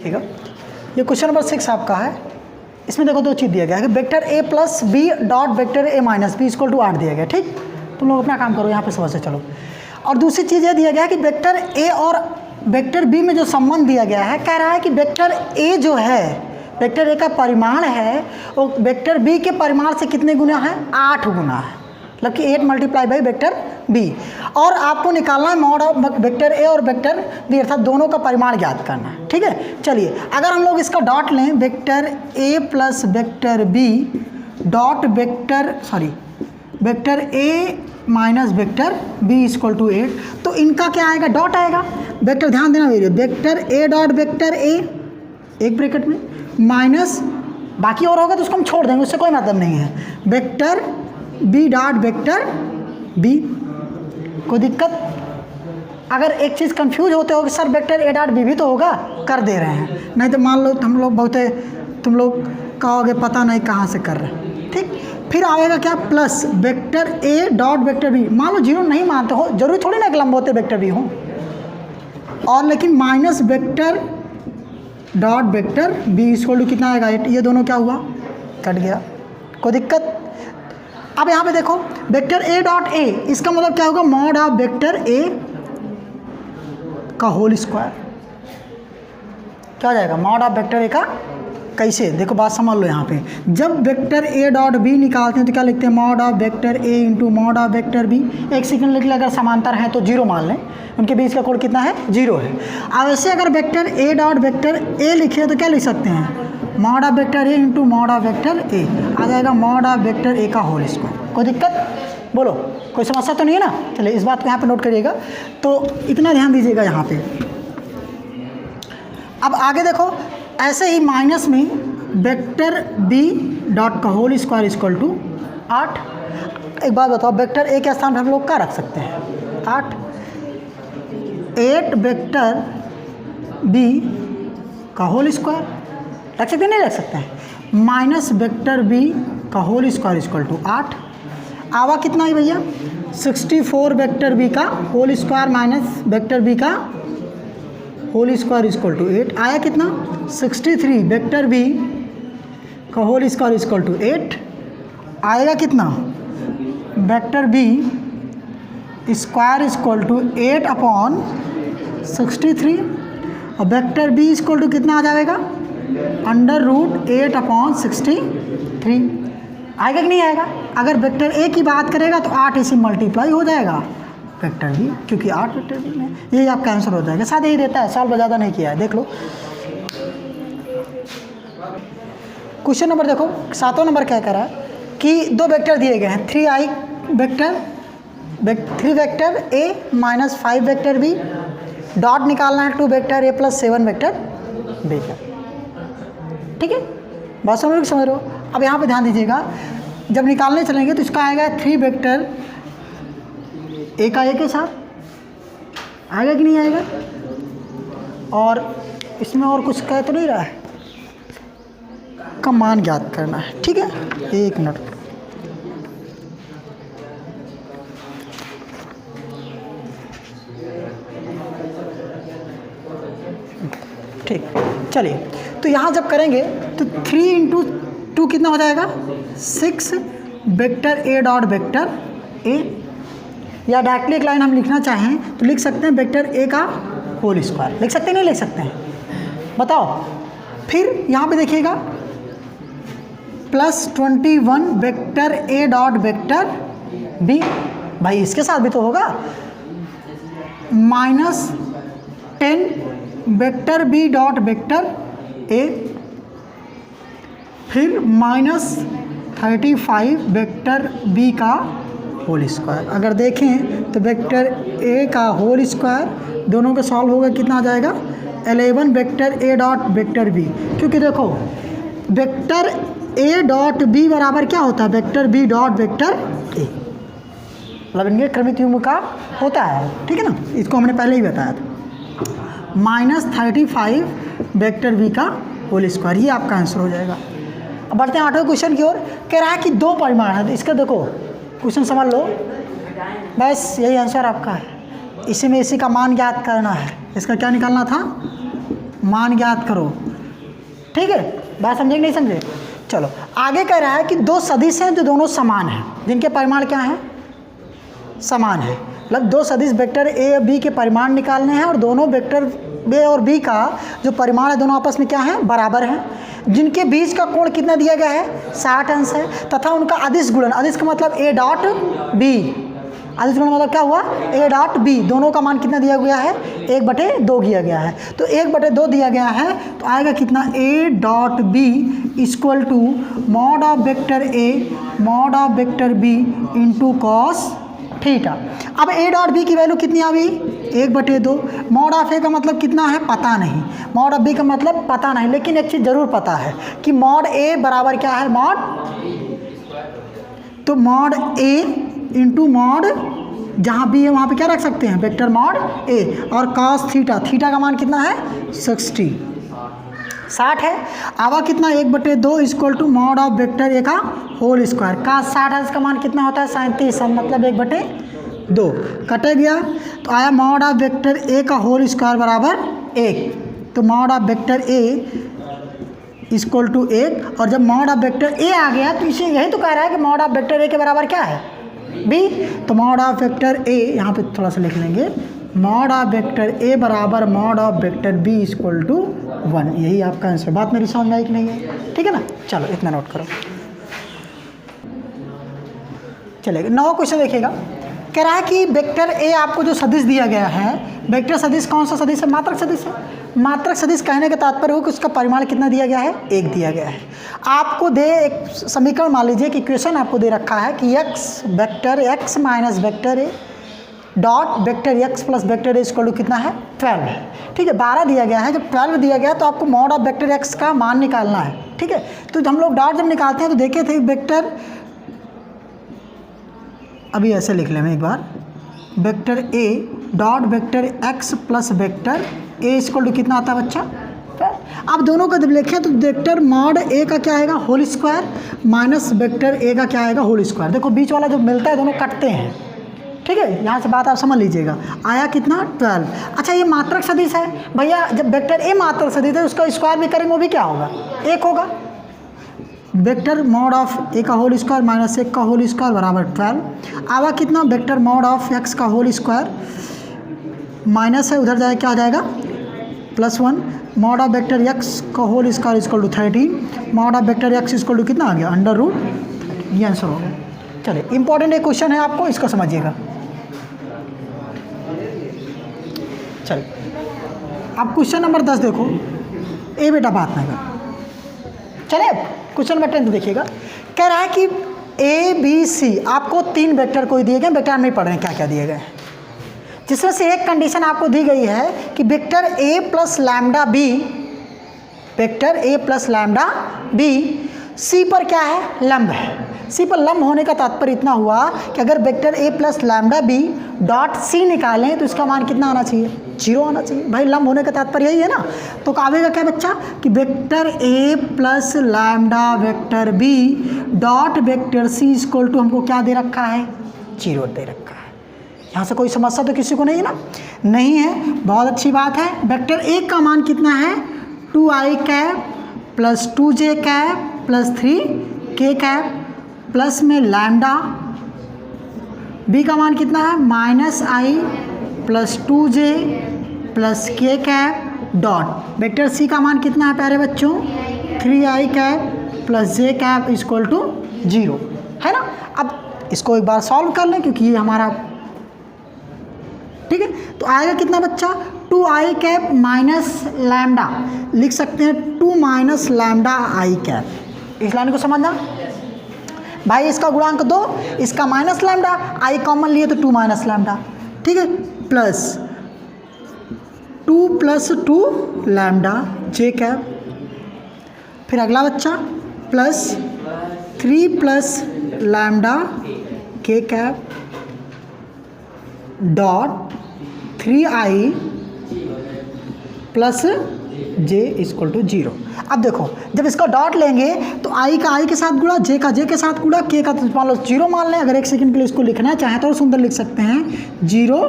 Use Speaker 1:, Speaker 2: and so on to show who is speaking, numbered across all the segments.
Speaker 1: ठीक है, ये क्वेश्चन नंबर 6 आपका है। इसमें देखो दो चीज़ दिया गया है कि vector A plus B dot vector A minus B equal to 8 दिया गया। ठीक, तुम लोग अपना काम करो, यहाँ पे समझ से चलो। और दूसरी चीज़ ये दिया गया है कि वेक्टर ए और वेक्टर बी में जो संबंध दिया गया है, कह रहा है कि वेक्टर ए जो है, वेक्टर ए का परिमाण है वो वेक्टर बी के परिमाण से कितने गुना है? 8 गुना है, मतलब कि 8 मल्टीप्लाई बाई वेक्टर बी। और आपको निकालना है मॉड ऑफ वेक्टर ए और वेक्टर बी, अर्थात दोनों का परिमाण ज्ञात करना है। ठीक है, चलिए अगर हम लोग इसका डॉट लें, vector A plus vector B dot vector A minus vector B equal to 8, तो इनका क्या आएगा? डॉट आएगा। वेक्टर ध्यान देना मेरे, वेक्टर ए डॉट वेक्टर ए एक ब्रैकेट में माइनस, बाकी और होगा तो उसको हम छोड़ देंगे, उससे कोई मतलब नहीं है, vector B dot vector B. कोई दिक्कत? अगर एक चीज़ कंफ्यूज होते हो कि sir vector A dot B भी तो होगा, कर दे रहे हैं, नहीं तो मान लो हम लोग बहुत तुम लोग कहोगे पता नहीं कहाँ से कर रहे हैं। ठीक, फिर आएगा क्या? Plus vector A dot vector B. मान लो जीरो नहीं मानते हो, जरूरी थोड़ी ना कि लंबवत वेक्टर बी हो, और लेकिन minus vector dot vector B equal to कितना आएगा? 8। ये दोनों क्या हुआ? कट गया। कोई दिक्कत? अब यहाँ पे देखो वेक्टर ए डॉट ए, इसका मतलब क्या होगा? मॉड ऑफ वेक्टर ए का होल स्क्वायर। क्या हो जाएगा? मॉड ऑफ वेक्टर ए का। कैसे? देखो बात समझ लो। यहाँ पे जब वेक्टर ए डॉट बी निकालते हैं तो क्या लिखते हैं? Mod of vector A into mod of vector B. एक सेकंड लिख ले, अगर समांतर है तो 0 मान लें, उनके बीच का कोड कितना है? 0 है। अब ऐसे अगर vector A dot vector A लिखे तो क्या लिख सकते हैं? Mod of vector A into mod of vector A, आ जाएगा मॉड ऑफ वेक्टर ए का होल स्क्वायर। कोई दिक्कत? बोलो, कोई समस्या तो नहीं है ना? चलिए इस बात को यहाँ पे नोट करिएगा, तो इतना ध्यान दीजिएगा यहाँ पे। अब आगे देखो, ऐसे ही माइनस में वेक्टर बी डॉट का होल स्क्वायर इक्वल टू 8। एक बात बताओ, वेक्टर ए के स्थान पर हम लोग क्या रख सकते हैं? 8 वेक्टर बी का होल स्क्वायर रख सकते हैं, नहीं रख सकते हैं? माइनस वेक्टर बी का होल स्क्वायर इक्वल टू 8। आवा कितना है भैया? 64 वेक्टर बी का whole square minus vector B का होल स्क्वायर इक्वल टू 8। आया कितना? 63 वेक्टर बी का होल स्क्वायर इक्वल टू 8। आएगा कितना? Vector B square equal to 8 upon 63, और वेक्टर बी इक्वल टू कितना आ जाएगा? Under root 8 upon 63। आएगा कि नहीं आएगा? अगर वेक्टर ए की बात करेगा तो 8 इसे मल्टीप्लाई हो जाएगा वेक्टर बी, क्योंकि 8 वेक्टर बी में यही आपका आंसर हो जाएगा। साथ ही रहता है, सॉल्व ज़्यादा नहीं किया है, देख लो। क्वेश्चन नंबर देखो 7वां नंबर क्या कह रहा है कि दो वेक्टर दिए गए हैं, 3 vector A minus 5 vector B, dot निकालना है 2 vector A plus 7 vector B का। ठीक है, बात समझ रहे हो? अब यहाँ पे ध्यान दीजिएगा, जब निकालने चलेंगे तो इसका आएगा 3 वेक्टर ए का ए के साथ, आएगा कि नहीं आएगा? और इसमें और कुछ कह तो नहीं रहा है, का मान ज्ञात करना है। ठीक है, 1 मिनट। ठीक, चलिए तो यहाँ जब करेंगे तो 3 इंटू 2 कितना हो जाएगा? 6 vector A dot vector A, या डायरेक्टली एक लाइन हम लिखना चाहें तो लिख सकते हैं वेक्टर ए का होल स्क्वायर। लिख सकते हैं, नहीं लिख सकते हैं? बताओ। फिर यहाँ पे देखिएगा plus 21 vector A dot vector B, भाई इसके साथ भी तो होगा, minus 10 vector B dot vector A, फिर माइनस 35 वेक्टर बी का होल स्क्वायर। अगर देखें तो वेक्टर ए का होल स्क्वायर दोनों का सॉल्व होगा, कितना आ जाएगा? 11 vector A dot vector B, क्योंकि देखो वेक्टर ए डॉट बी बराबर क्या होता है? Vector B dot vector A, मतलब इनके क्रमित युग्म का होता है। ठीक है ना, इसको हमने पहले ही बताया था। माइनस 35 वेक्टर बी का होल स्क्वायर, ये आपका आंसर हो जाएगा। अब बढ़ते हैं 8वें क्वेश्चन की ओर। कह रहा है कि 2 परिमाण है, तो इसका देखो क्वेश्चन समझ लो, बस यही आंसर आपका है। इसी में इसी का मान ज्ञात करना है। इसका क्या निकालना था? मान ज्ञात करो। ठीक है, बात समझे कि नहीं समझे? चलो आगे कह रहा है कि दो सदिश हैं जो दोनों समान हैं, जिनके परिमाण क्या हैं? समान है। मतलब दो सदिश वेक्टर ए और बी के परिमाण निकालने हैं और दोनों वेक्टर ए और बी का जो परिमाण है दोनों आपस में क्या है? बराबर हैं। जिनके बीच का कोण कितना दिया गया है? 60 अंश है। तथा उनका अदिश गुणन, अदिश का मतलब ए डॉट बी, अदिश गुणन मतलब क्या हुआ? ए डॉट बी, दोनों का मान कितना दिया गया है? 1/2 दिया गया है। तो 1/2 दिया गया है तो आएगा कितना? A dot B equal to mod of vector A mod of vector B into cos theta. अब ए डॉट बी की वैल्यू कितनी आ गई? 1/2। मॉड ऑफ ए का मतलब कितना है? पता नहीं। मॉड ऑफ बी का मतलब पता नहीं, लेकिन एक चीज़ जरूर पता है कि मॉड ए बराबर क्या है? मॉड, तो मॉड ए इंटू मॉड, जहाँ बी है वहाँ पे क्या रख सकते हैं? वेक्टर मॉड ए, और कॉस थीटा, थीटा का मान कितना है? 60 है। आवा कितना? 1/2 equal to mod of vector A का होल स्क्वायर। का 60 है, इसका मान कितना होता है? 37, मतलब 1/2 कटे गया तो आया मॉड ऑफ वेक्टर ए का होल स्क्वायर बराबर 1। तो mod of vector A equal to 1, और जब मॉड ऑफ वेक्टर ए आ गया तो इसे यही तो कह रहा है कि मॉड ऑफ वेक्टर ए के बराबर क्या है? बी। तो मॉड ऑफ वेक्टर ए यहाँ पे थोड़ा सा लिख लेंगे, मॉड ऑफ वेक्टर ए बराबर mod of vector B equal to 1। यही आपका आंसर। बात मेरी समझ में आई कि नहीं है? ठीक है ना? चलो इतना नोट करो। चलेगा 9 क्वेश्चन देखिएगा। कह रहा है कि वेक्टर ए आपको जो सदिश दिया गया है, वेक्टर सदिश कौन सा सदिश है? मात्रक सदिश है। मात्रक सदिश कहने का तात्पर्य हो कि उसका परिमाण कितना दिया गया है? 1 दिया गया है। आपको दे एक समीकरण, मान लीजिए कि इक्वेशन आपको दे रखा है कि X vector X minus vector A dot vector X plus vector A equal to कितना है? 12 है। ठीक है, 12 दिया गया है। जब 12 दिया गया तो आपको मॉड ऑफ वेक्टर एक्स का मान निकालना है। ठीक है, तो हम लोग डॉट जब निकालते हैं तो देखे थे वेक्टर, अभी ऐसे लिख लें एक बार, vector A dot vector X plus vector A equal to कितना आता है बच्चा? अब दोनों का जब लिखें तो वेक्टर मॉड ए का क्या आएगा? Whole square minus vector A का क्या आएगा? Whole square. देखो बीच वाला जो मिलता है दोनों कटते हैं। ठीक है, यहाँ से बात आप समझ लीजिएगा। आया कितना? 12। अच्छा, ये मात्रक सदिश है भैया, जब वेक्टर ए मात्रक सदिश है उसका स्क्वायर भी करेंगे वो भी क्या होगा? 1 होगा। वेक्टर मॉड ऑफ ए का होल स्क्वायर माइनस 1 का होल स्क्वायर बराबर 12। आवा कितना? वेक्टर मॉड ऑफ एक्स का होल स्क्वायर माइनस है, उधर जाए क्या आ जाएगा? +1। मॉड ऑफ वेक्टर एक्स का whole square equal to 13। Mod of vector X equal to कितना आ गया? √। ये आंसर हो गया। चलिए, इंपॉर्टेंट एक क्वेश्चन है आपको, इसको समझिएगा। चलिए अब क्वेश्चन नंबर 10 देखो। ए बेटा बात नहीं कर। चलिए क्वेश्चन नंबर 10 देखिएगा। कह रहा है कि ए बी सी आपको 3 वेक्टर कोई दिए गए, वेक्टर नहीं पढ़ रहे हैं क्या क्या दिए गए, जिसमें से एक कंडीशन आपको दी गई है कि vector A plus lambda B, vector A plus lambda B C पर क्या है? लंब है। सी पर लंब होने का तात्पर्य इतना हुआ कि अगर vector A plus lambda B dot C निकालें तो इसका मान कितना आना चाहिए? 0 आना चाहिए। भाई लंब होने का तात्पर्य यही है ना। तो आवेगा क्या बच्चा कि vector A plus lambda vector B dot vector C equal to हमको क्या दे रखा है? 0 दे रखा है। यहाँ से कोई समस्या तो किसी को नहीं है ना? नहीं है, बहुत अच्छी बात है। वेक्टर ए का मान कितना है? 2i cap plus 2j cap plus 3k cap plus में लैम्डा। बी का मान कितना है? -i plus 2j plus k cap dot vector C का मान कितना है प्यारे बच्चों? 3i cap plus j cap equal to 0 है ना। अब इसको एक बार सॉल्व कर लें क्योंकि ये हमारा ठीक है। तो आएगा कितना बच्चा? 2i कैप माइनस लैम्डा, लिख सकते हैं 2 माइनस लैम्डा i कैप। इस लाइन को समझना भाई, इसका गुणांक 2, इसका माइनस लैम्डा, i कॉमन लिए तो 2 माइनस लैम्डा। ठीक है, plus 2 plus 2 lambda j cap, फिर अगला बच्चा plus 3 plus lambda k cap dot 3i plus j equal to 0। अब देखो जब इसका डॉट लेंगे तो i का i के साथ गुणा, j का j के साथ गुणा, k का तो मान लो 0 मान लें। अगर एक सेकंड के लिए इसको लिखना चाहें तो और सुंदर लिख सकते हैं 0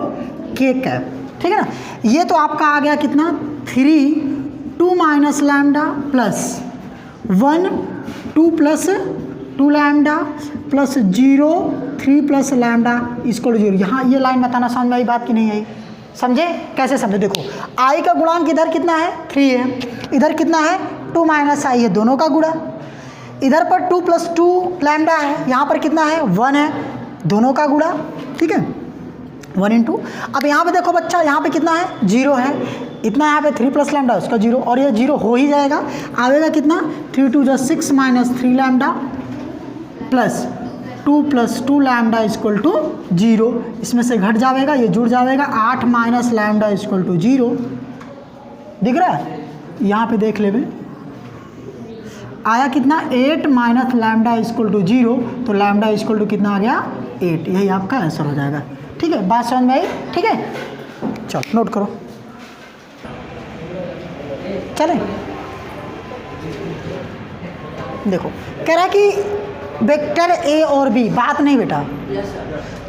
Speaker 1: k कैप। ठीक है ना। ये तो आपका आ गया कितना? 3 2 minus lambda plus 1 2 plus 2 lambda plus 0 3 plus lambda equal to 0। यहाँ ये लाइन बताना समझ में आई बात की नहीं आई? समझे? कैसे समझे? देखो आई का गुणांक इधर कितना है 3 है, इधर कितना है 2 माइनस आई है, दोनों का गुणा। इधर पर 2 प्लस 2 लैम्डा है, यहाँ पर कितना है 1 है, दोनों का गुणा। ठीक है 1 इंटू। अब यहाँ पे देखो बच्चा, यहाँ पे कितना है 0 है, इतना यहाँ पे 3 प्लस लैम्डा उसका 0, और ये 0 हो ही जाएगा। आवेगा कितना 3 2 जा 6 minus 3 lambda plus 2 plus 2 lambda equal to 0। इसमें से घट जाएगा, ये जुड़ जाएगा, 8 माइनस लैम्डा इक्वल टू 0। दिख रहा है? यहाँ पे देख ले आया कितना 8 माइनस लैम्डा इक्वल टू 0, तो लैम्डा इक्वल टू कितना आ गया 8। यही आपका आंसर हो जाएगा। ठीक है, बात समझ में आई? ठीक है, चलो नोट करो। चलें, देखो कह रहा है कि वेक्टर ए और बी, बात नहीं बेटा,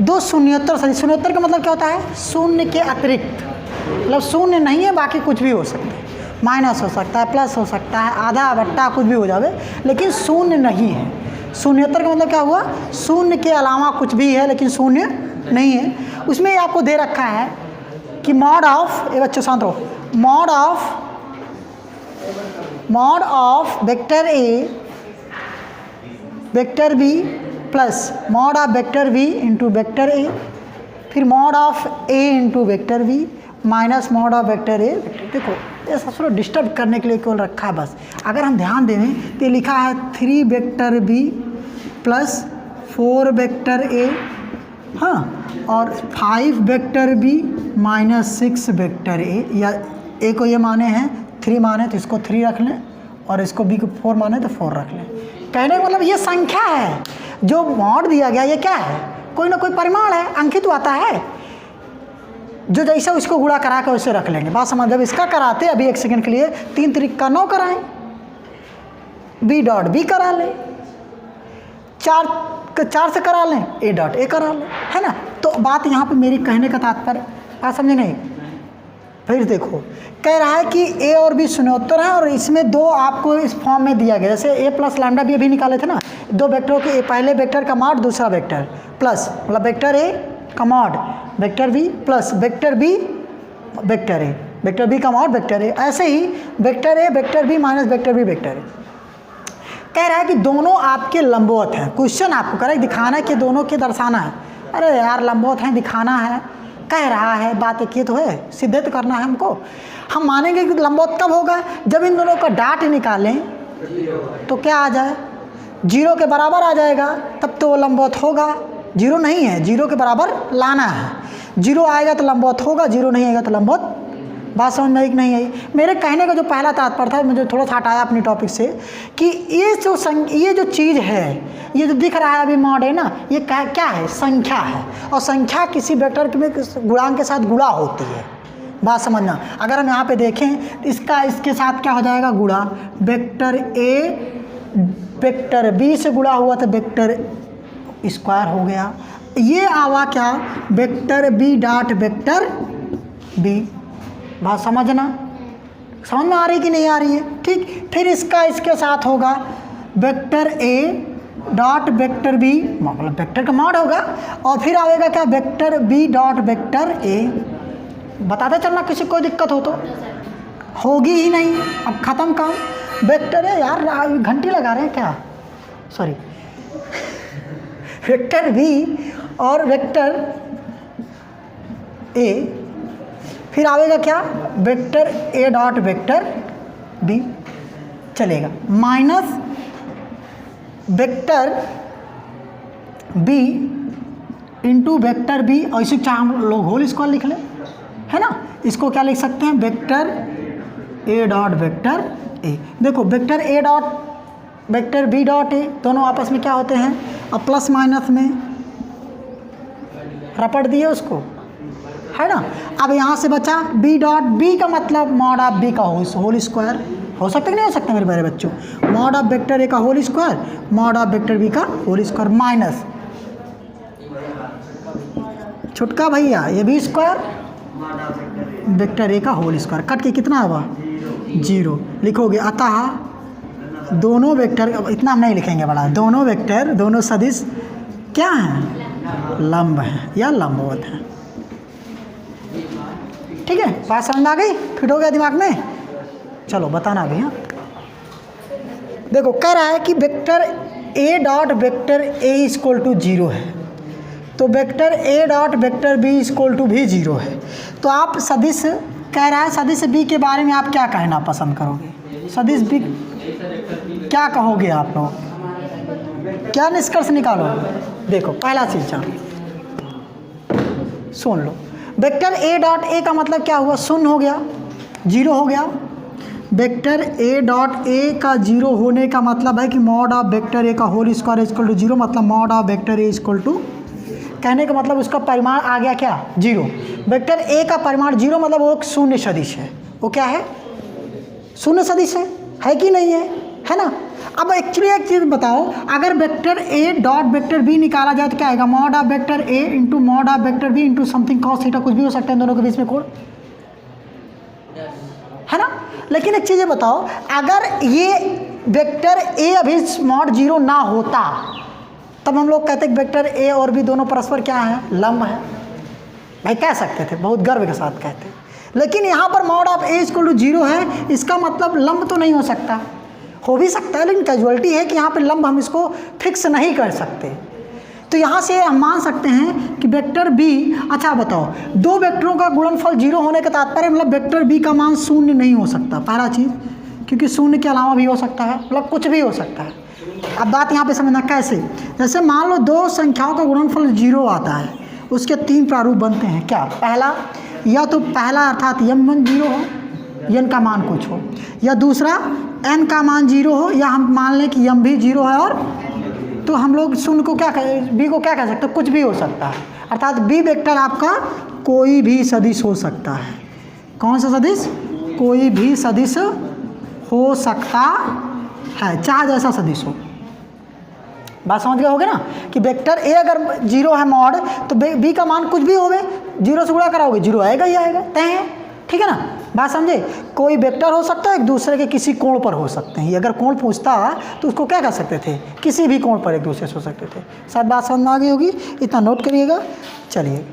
Speaker 1: दो शून्योत्तर सदिश। शून्योत्तर का मतलब क्या होता है? शून्य के अतिरिक्त, मतलब शून्य नहीं है, बाकी कुछ भी हो सकता है, माइनस हो सकता है, प्लस हो सकता है, आधा बट्टा कुछ भी हो जावे, लेकिन शून्य नहीं है। शून्योत्तर का मतलब क्या हुआ? शून्य के अलावा कुछ भी है लेकिन शून्य नहीं है। उसमें आपको दे रखा है कि मॉड ऑफ, ये बच्चों शांत रहो, mod of vector A vector B plus mod of vector B into vector A, फिर mod of A into vector B minus mod of vector A. देखो ये सब डिस्टर्ब करने के लिए केवल रखा है बस। अगर हम ध्यान दें तो लिखा है 3 vector B plus 4 vector A, हाँ, और 5 vector B minus 6 vector A. या ए को ये माने हैं 3 माने तो इसको 3 रख लें, और इसको बी को 4 माने तो 4 रख लें। कहने का मतलब ये संख्या है, जो मॉड दिया गया ये क्या है? कोई ना कोई परिमाण है, अंकित आता है, जो जैसा उसको गुणा करा कर उसे रख लेंगे। बात समझ? जब इसका कराते अभी 1 सेकंड के लिए 3 3 का 9 कराएं, बी डॉट बी करा लें, 4 से करा लें, ए डॉट ए करा लें, है ना? तो बात यहाँ पे मेरी कहने का तात्पर्य बात समझे नहीं? फिर देखो कह रहा है कि ए और बी शून्योत्तर है, और इसमें दो आपको इस फॉर्म में दिया गया, जैसे ए प्लस लैम्डा बी अभी निकाले थे ना, दो वेक्टरों के, पहले वेक्टर का मॉड, दूसरा वेक्टर प्लस, मतलब वेक्टर ए का mod vector B plus vector B vector A, vector B का मॉड वेक्टर ए, ऐसे ही vector A vector B minus vector B vector A. कह रहा है कि दोनों आपके लंबवत हैं। क्वेश्चन आपको कह रहा है दिखाना है कि दोनों के दर्शाना है। अरे यार लंबवत हैं, दिखाना है, कह रहा है, बात एक ही तो है, सिद्ध करना है हमको। हम मानेंगे कि लंबवत कब होगा? जब इन दोनों का डाट निकालें तो क्या आ जाए? 0 के बराबर आ जाएगा, तब तो वो लंबवत होगा। 0 नहीं है, 0 के बराबर लाना है, 0 आएगा तो लंबवत होगा, 0 नहीं आएगा तो लंबवत। बात समझ में आई कि नहीं आई? मेरे कहने का जो पहला तात्पर्य था, मुझे थोड़ा सा हटाया अपने टॉपिक से, कि ये जो चीज़ है, ये जो दिख रहा है अभी मॉड है ना, ये क्या है? संख्या है, और संख्या किसी वेक्टर में गुणांक के साथ गुणा होती है। बात समझना। अगर हम यहाँ पे देखें, इसका इसके साथ क्या हो जाएगा? गुणा। वेक्टर ए वेक्टर बी से गुणा हुआ तो वेक्टर स्क्वायर हो गया। ये आवा क्या? Vector B dot vector B. बात समझना, समझ में आ रही कि नहीं आ रही है? ठीक। फिर इसका इसके साथ होगा vector A dot vector B, मतलब वेक्टर का मॉड होगा, और फिर आएगा क्या? Vector B dot vector A. बताते चलना किसी कोई दिक्कत हो तो। होगी ही नहीं, अब ख़त्म काम। वेक्टर है यार, घंटी लगा रहे हैं क्या? सॉरी, वेक्टर बी और वेक्टर ए, फिर आएगा क्या? Vector A dot vector B चलेगा, minus vector B into vector B, और इसी चाहे हम लोग होल स्क्वायर लिख लें, है ना? इसको क्या लिख सकते हैं? Vector A dot vector A. देखो vector A dot vector B dot A दोनों आपस में क्या होते हैं? अब प्लस माइनस में रपट दिए उसको, है ना? अब यहाँ से बचा बी डॉट बी का मतलब मॉड ऑफ बी का होल स्क्वायर। हो सकता है कि नहीं हो सकता मेरे प्यारे बच्चों? मॉड ऑफ वेक्टर ए का whole square, mod of vector B का होल स्क्वायर, माइनस छुटका भैया ये बी स्क्वायर वेक्टर ए का होल स्क्वायर, कट के कितना हुआ? 0 लिखोगे। अतः दोनों वेक्टर, इतना हम नहीं लिखेंगे बड़ा, दोनों वेक्टर, दोनों सदिश क्या हैं? लंब हैं या लंबवत हैं। ठीक है, बात समझ में आ गई? फिट हो गया दिमाग में? चलो बताना भी। हाँ देखो, कह रहा है कि vector A dot vector A equal to 0 है, तो vector A dot vector B equal to भी 0 है। तो आप सदिश, कह रहा है सदिश बी के बारे में आप क्या कहना पसंद करोगे? सदिश बी क्या कहोगे आप लोग? क्या निष्कर्ष निकालोगे? देखो पहला चीज सुन लो, वेक्टर ए डॉट ए का मतलब क्या हुआ? शून्य हो गया, 0 हो गया। वेक्टर ए डॉट ए का 0 होने का मतलब है कि मॉड ऑफ वेक्टर ए का होल स्क्वायर इक्वल टू 0, मतलब mod of vector A equal to, कहने का मतलब उसका परिमाण आ गया क्या? 0। वेक्टर ए का परिमाण 0 मतलब वो एक शून्य सदिश है। वो क्या है? शून्य सदिश है कि नहीं है? है ना। अब एक्चुअली एक चीज़ बताओ, अगर vector A dot vector B निकाला जाए तो क्या आएगा? Mod of vector A into mod of vector B into something cos theta, कुछ भी हो सकता है दोनों के बीच में कोण, है ना। लेकिन एक चीज़ बताओ, अगर ये वेक्टर ए अभी मॉड 0 ना होता तब हम लोग कहते कि वेक्टर ए और बी दोनों परस्पर क्या है? लंब है। भाई कह सकते थे, बहुत गर्व के साथ कहते। लेकिन यहाँ पर mod of A equal to 0 है, इसका मतलब लंब तो नहीं हो सकता। हो भी सकता है लेकिन कैजुअलिटी है कि यहाँ पे लंब हम इसको फिक्स नहीं कर सकते। तो यहाँ से हम मान सकते हैं कि वेक्टर बी, अच्छा बताओ, दो वेक्टरों का गुणनफल 0 होने का तात्पर्य मतलब वेक्टर बी का मान शून्य नहीं हो सकता, पहला चीज़, क्योंकि शून्य के अलावा भी हो सकता है, मतलब कुछ भी हो सकता है। अब बात यहाँ पे समझना कैसे, जैसे मान लो दो संख्याओं का गुणनफल 0 आता है, उसके 3 प्रारूप बनते हैं। क्या? पहला, या तो पहला अर्थात m1 0 हो, n का मान कुछ हो, या दूसरा n का मान 0 हो, या हम मान लें कि m भी 0 है, और तो हम लोग शून्य को क्या कह, बी को क्या कह सकते हैं? कुछ भी हो सकता है, अर्थात बी वेक्टर आपका कोई भी सदिश हो सकता है। कौन सा सदिश? कोई भी सदिश हो सकता है, चाहे जैसा सदिश हो। बात समझ गए होगे ना कि वेक्टर ए अगर 0 है मॉड, तो बी का मान कुछ भी होवे, 0 से गुणा कराओगे 0 आएगा ही आएगा, तय है। ठीक है ना, बात समझे। कोई वेक्टर हो सकता है, एक दूसरे के किसी कोण पर हो सकते हैं। अगर कोण पूछता तो उसको क्या कर सकते थे? किसी भी कोण पर एक दूसरे से हो सकते थे। शायद बात समझ में आ गई होगी, इतना नोट करिएगा। चलिए।